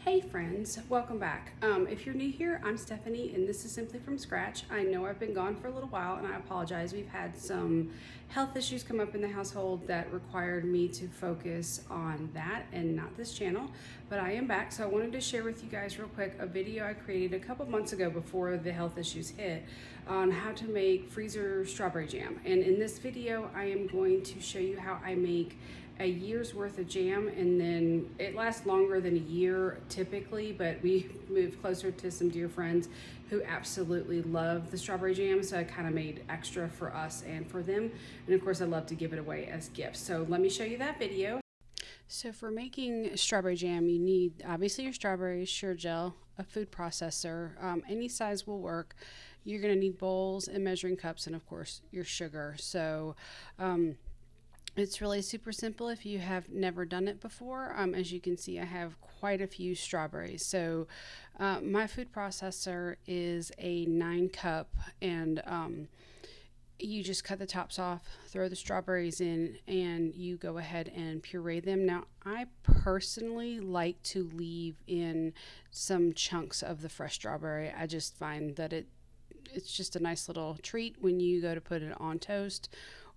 Hey friends, welcome back. If you're new here, I'm Stephanie and this is Simply From Scratch. I know I've been gone for a little while and I apologize. We've had some health issues come up in the household that required me to focus on that and not this channel, but I am back. So I wanted to share with you guys real quick a video I created a couple months ago before the health issues hit on how to make freezer strawberry jam. And in this video, I am going to show you how I make a year's worth of jam, and then it lasts longer than a year typically, but we moved closer to some dear friends who absolutely love the strawberry jam, so I kind of made extra for us and for them, and of course I love to give it away as gifts. So let me show you that video. So for making strawberry jam, you need obviously your strawberries, Sure-Jell, a food processor, any size will work. You're going to need bowls and measuring cups, and of course your sugar. So it's really super simple if you have never done it before. As you can see, I have quite a few strawberries. So my food processor is a 9 cup, and you just cut the tops off, throw the strawberries in, and you go ahead and puree them. Now, I personally like to leave in some chunks of the fresh strawberry. I just find that it's just a nice little treat when you go to put it on toast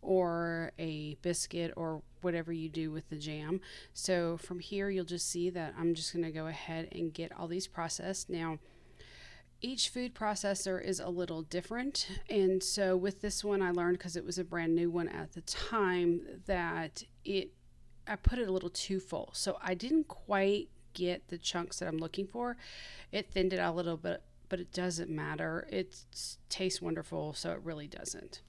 or a biscuit or whatever you do with the jam. So from here you'll just see that I'm just going to go ahead and get all these processed. Now each food processor is a little different, and so with this one I learned, because it was a brand new one at the time, that I put it a little too full, so I didn't quite get the chunks that I'm looking for. It thinned it out a little bit, but it doesn't matter. It tastes wonderful, so it really doesn't.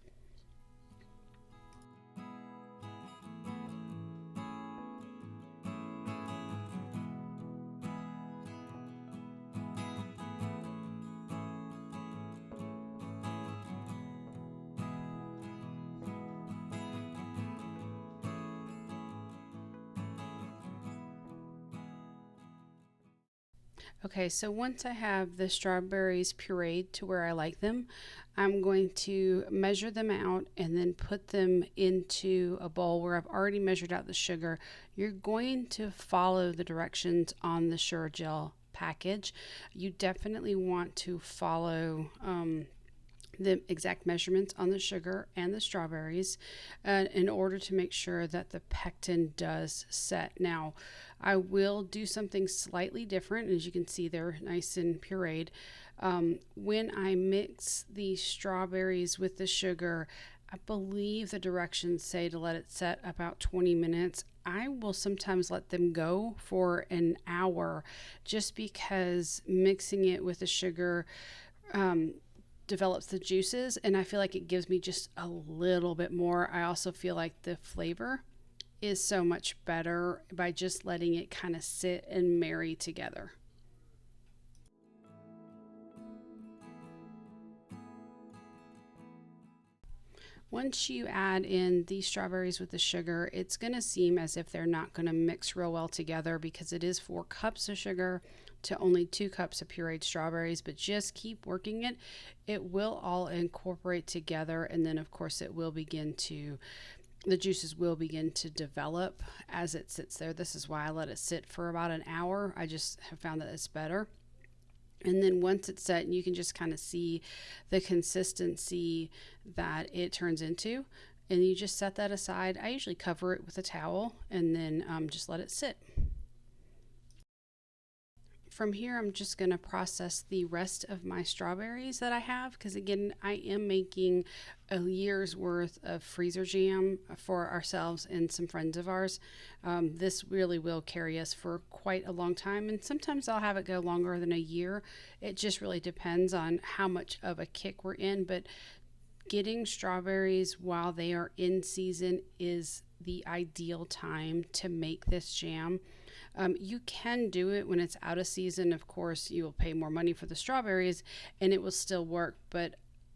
Okay, so once I have the strawberries pureed to where I like them, I'm going to measure them out and then put them into a bowl where I've already measured out the sugar. You're going to follow the directions on the Sure-Jell package. You definitely want to follow the exact measurements on the sugar and the strawberries in order to make sure that the pectin does set. Now, I will do something slightly different. As you can see, they're nice and pureed. When I mix the strawberries with the sugar, I believe the directions say to let it set about 20 minutes. I will sometimes let them go for an hour just because mixing it with the sugar develops the juices, and I feel like it gives me just a little bit more. I also feel like the flavor is so much better by just letting it kind of sit and marry together. Once you add in the strawberries with the sugar, it's going to seem as if they're not going to mix real well together because it is 4 cups of sugar to only 2 cups of pureed strawberries, but just keep working it. It will all incorporate together, and then of course the juices will begin to develop as it sits there. This is why I let it sit for about an hour. I just have found that it's better. And then once it's set, you can just kind of see the consistency that it turns into. And you just set that aside. I usually cover it with a towel and then just let it sit. From here, I'm just going to process the rest of my strawberries that I have, because again, I am making a year's worth of freezer jam for ourselves and some friends of ours. This really will carry us for quite a long time, and sometimes I'll have it go longer than a year. It just really depends on how much of a kick we're in, but getting strawberries while they are in season is the ideal time to make this jam. You can do it when it's out of season. Of course, you will pay more money for the strawberries and it will still work, but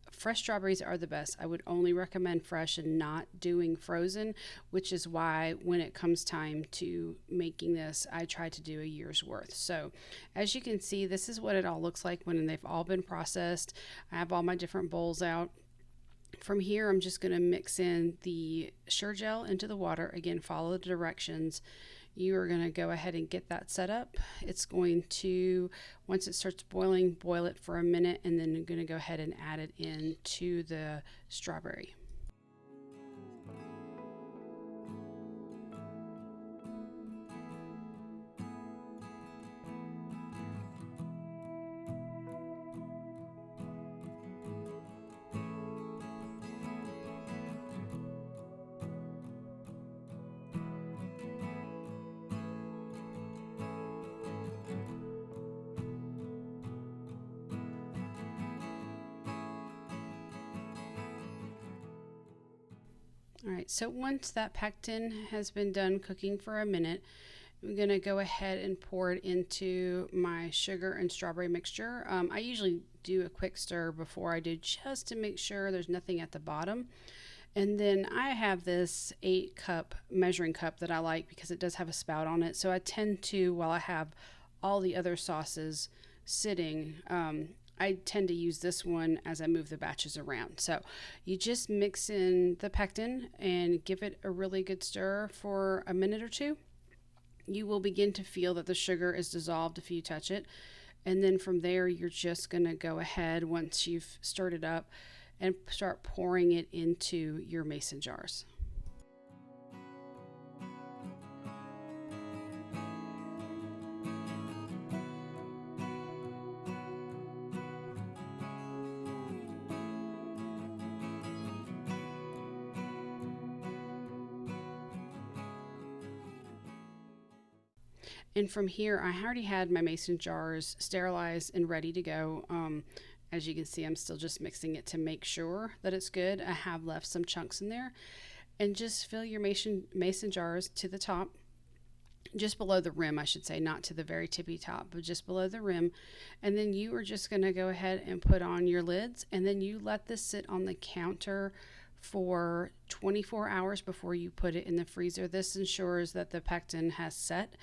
fresh strawberries are the best. I would only recommend fresh and not doing frozen, which is why when it comes time to making this, I try to do a year's worth. So as you can see, this is what it all looks like when they've all been processed. I have all my different bowls out. From here, I'm just going to mix in the Sure-Jell into the water. Again, follow the directions. you are going to go ahead and get that set up. It's going to, once it starts boiling, boil it for a minute, and then you're going to go ahead and add it into the strawberry. All right, so once that pectin has been done cooking for a minute, I'm going to go ahead and pour it into my sugar and strawberry mixture. I usually do a quick stir before I do, just to make sure there's nothing at the bottom. And then I have this 8-cup measuring cup that I like because it does have a spout on it. So I tend to, while I have all the other sauces sitting, I tend to use this one as I move the batches around. So you just mix in the pectin and give it a really good stir for a minute or two. You will begin to feel that the sugar is dissolved if you touch it. And then from there, you're just going to go ahead, once you've stirred it up, and start pouring it into your mason jars. And from here, I already had my mason jars sterilized and ready to go. As you can see, I'm still just mixing it to make sure that it's good. I have left some chunks in there. And just fill your mason jars to the top, just below the rim, I should say, not to the very tippy top, but just below the rim. And then you are just going to go ahead and put on your lids, and then you let this sit on the counter for 24 hours before you put it in the freezer. This ensures that the pectin has set.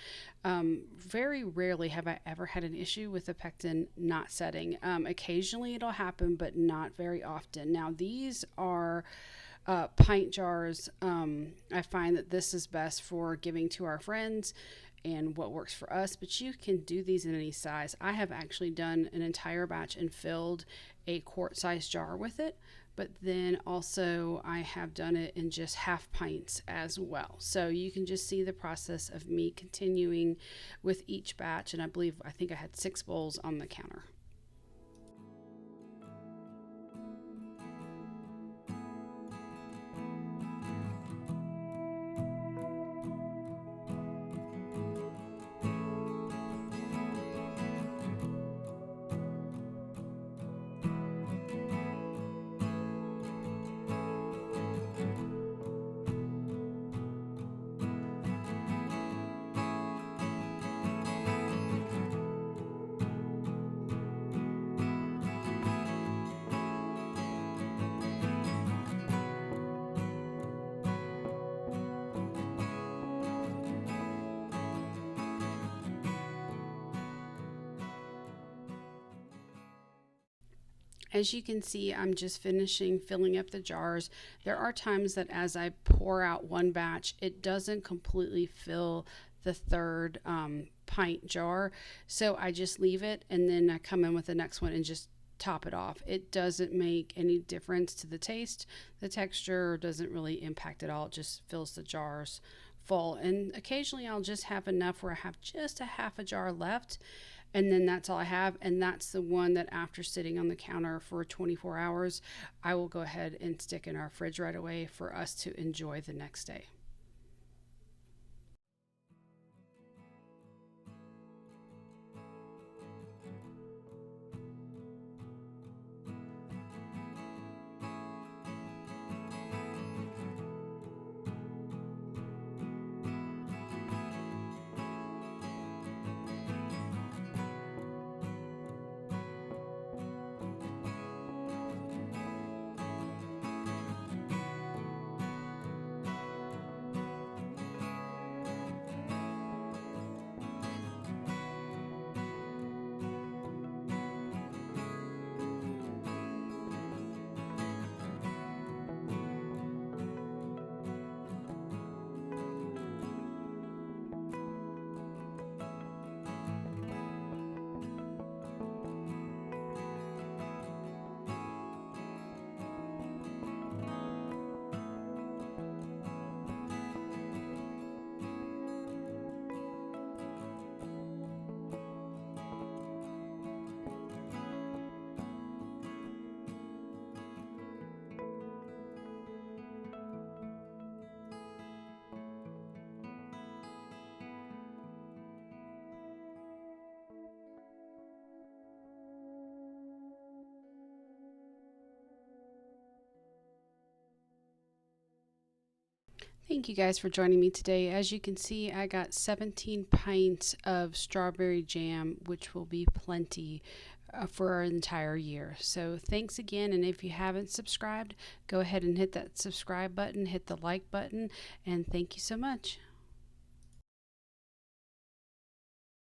Very rarely have I ever had an issue with the pectin not setting. Occasionally it'll happen, but not very often. Now these are pint jars. I find that this is best for giving to our friends and what works for us, but you can do these in any size. I have actually done an entire batch and filled a quart-sized jar with it, but then also I have done it in just half pints as well. So you can just see the process of me continuing with each batch, and I think I had 6 bowls on the counter. As you can see, I'm just finishing filling up the jars. There are times that as I pour out one batch, it doesn't completely fill the third pint jar. So I just leave it, and then I come in with the next one and just top it off. It doesn't make any difference to the taste. The texture doesn't really impact at all. It just fills the jars full. And occasionally I'll just have enough where I have just a half a jar left. And then that's all I have, and that's the one that after sitting on the counter for 24 hours, I will go ahead and stick in our fridge right away for us to enjoy the next day. Thank you guys for joining me today. As you can see, I got 17 pints of strawberry jam, which will be plenty for our entire year. So thanks again, and if you haven't subscribed, go ahead and hit that subscribe button, hit the like button, and thank you so much.